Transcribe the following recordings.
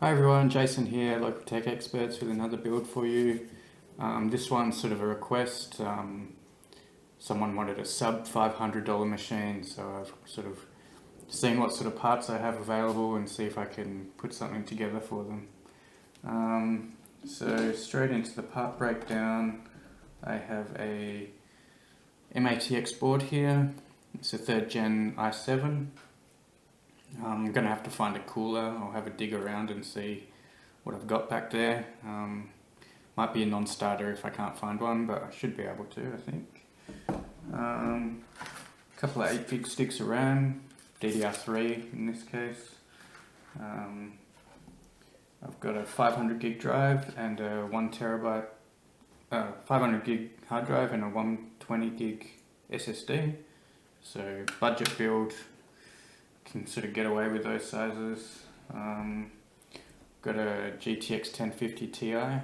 Hi everyone, Jason here, local tech experts with another build for you. This one's sort of a request. Someone wanted a sub $500 machine, so I've sort of seen what sort of parts I have available and see if I can put something together for them. So straight into the part breakdown, I have a MATX board here. It's a 3rd gen i7. I'm going to have to find a cooler. I'll have a dig around and see what I've got back there. Might be a non-starter if I can't find one, but I should be able to, I think. A couple of 8 gig sticks of RAM, DDR3 in this case. I've got a 500 gig drive and a 500 gig hard drive and a 120 gig SSD. So budget build, can sort of get away with those sizes. Got a GTX 1050 Ti.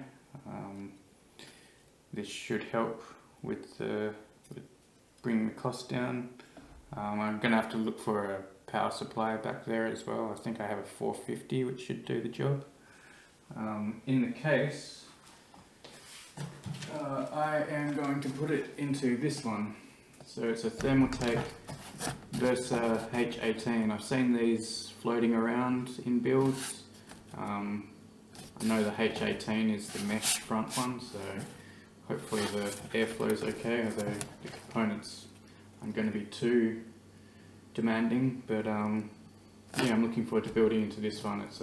This should help with bringing the cost down. I'm going to have to look for a power supply back there as well. I think I have a 450 which should do the job. In the case, I am going to put it into this one. So it's a Thermaltake Versa H18. I've seen these floating around in builds. I know the H18 is the mesh front one, so hopefully the airflow is okay, although the components aren't going to be too demanding. But yeah, I'm looking forward to building into this one. It's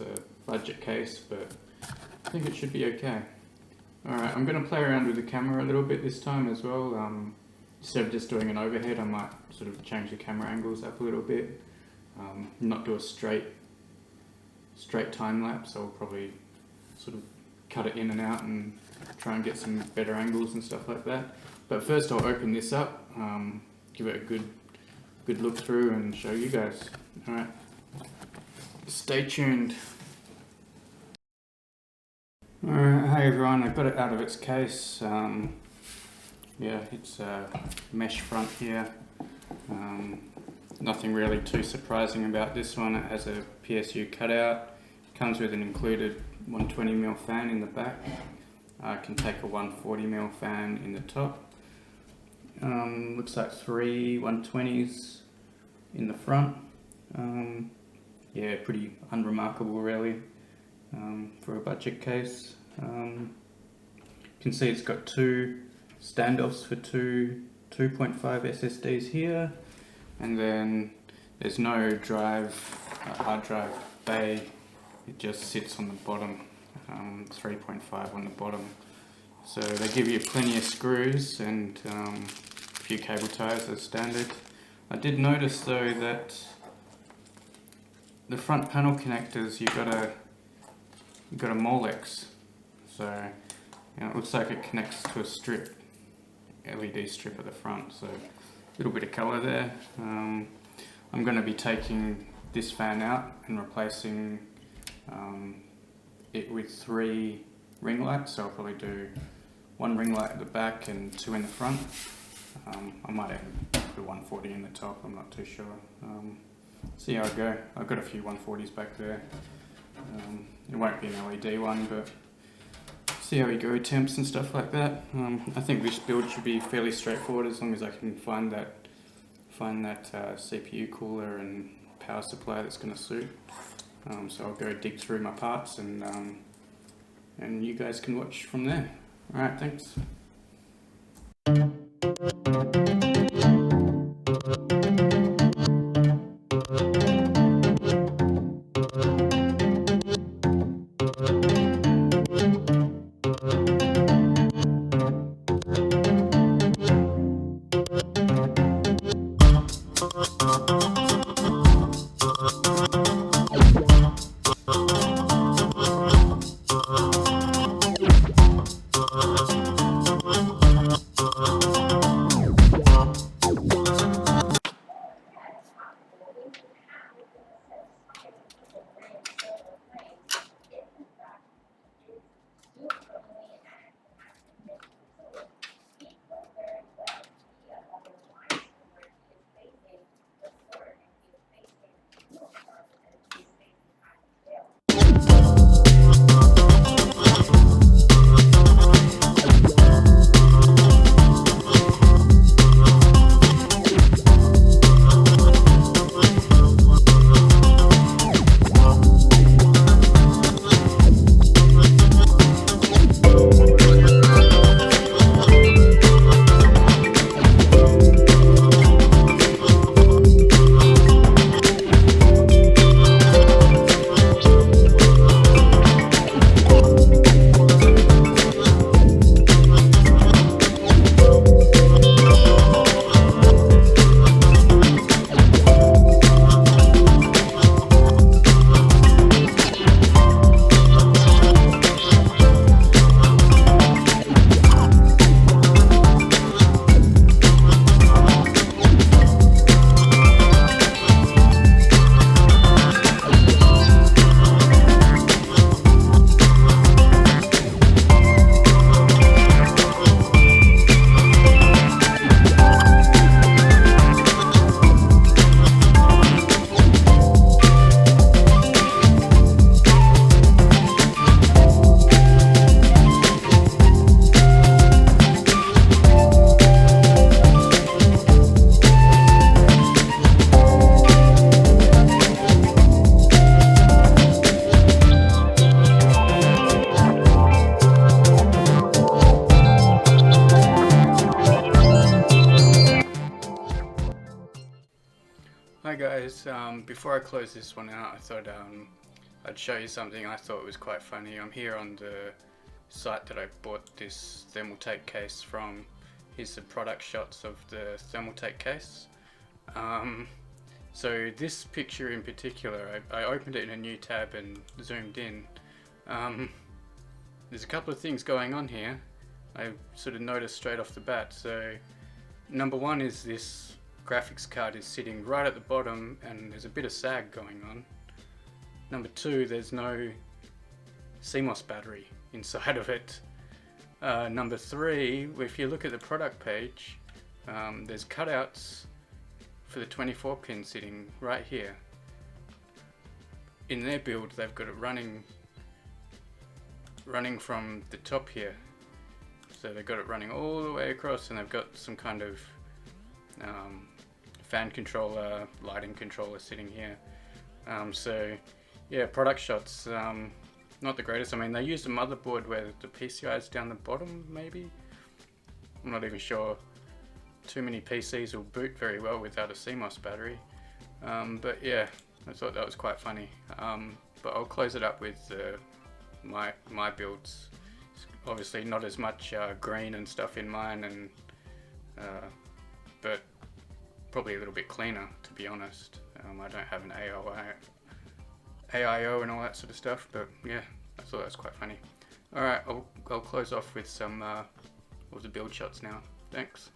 a budget case, but I think it should be okay. Alright, I'm going to play around with the camera a little bit this time as well. Instead of just doing an overhead, I might sort of change the camera angles up a little bit. Not do a straight time lapse. I'll probably sort of cut it in and out and try and get some better angles and stuff like that. But first I'll open this up, give it a good look through and show you guys. Alright, stay tuned. Alright, hi everyone, I got it out of its case. Yeah, it's a mesh front here. Nothing really too surprising about this one. It has a PSU cutout. Comes with an included 120mm fan in the back. Can take a 140mm fan in the top. Looks like 3 120s in the front. Yeah, pretty unremarkable really for a budget case. You can see it's got 2 standoffs for 2.5 SSDs here, and then there's no hard drive bay. It just sits on the bottom, 3.5 on the bottom. So they give you plenty of screws and a few cable ties as standard. I did notice though that the front panel connectors, you've got a Molex. So it looks like it connects to a LED strip at the front, so a little bit of colour there. I'm going to be taking this fan out and replacing it with 3 ring lights, so I'll probably do 1 ring light at the back and 2 in the front. I might even put a 140 in the top, I'm not too sure. See how I go. I've got a few 140s back there. It won't be an LED one, but see how we go, temps and stuff like that. I think this build should be fairly straightforward as long as I can find that CPU cooler and power supply that's going to suit. So I'll go dig through my parts and you guys can watch from there. Alright, thanks. guys, before I close this one out, I thought I'd show you something I thought was quite funny. I'm here on the site that I bought this Thermaltake case from. Here's the product shots of the Thermaltake case. So this picture in particular, I opened it in a new tab and zoomed in. There's a couple of things going on here I sort of noticed straight off the bat. So number one is this graphics card is sitting right at the bottom and there's a bit of sag going on. Number two, there's no CMOS battery inside of it. Number three, if you look at the product page, there's cutouts for the 24 pin sitting right here. In their build, they've got it running from the top here. So they've got it running all the way across, and they've got some kind of fan controller, lighting controller sitting here. So yeah, product shots, not the greatest. I mean, they used a motherboard where the PCI is down the bottom, maybe? I'm not even sure. Too many PCs will boot very well without a CMOS battery. But yeah, I thought that was quite funny. But I'll close it up with my builds. Obviously not as much green and stuff in mine, and but probably a little bit cleaner, to be honest. I don't have an AIO and all that sort of stuff, but yeah, I thought that was quite funny. Alright, I'll close off with some of the build shots now. Thanks.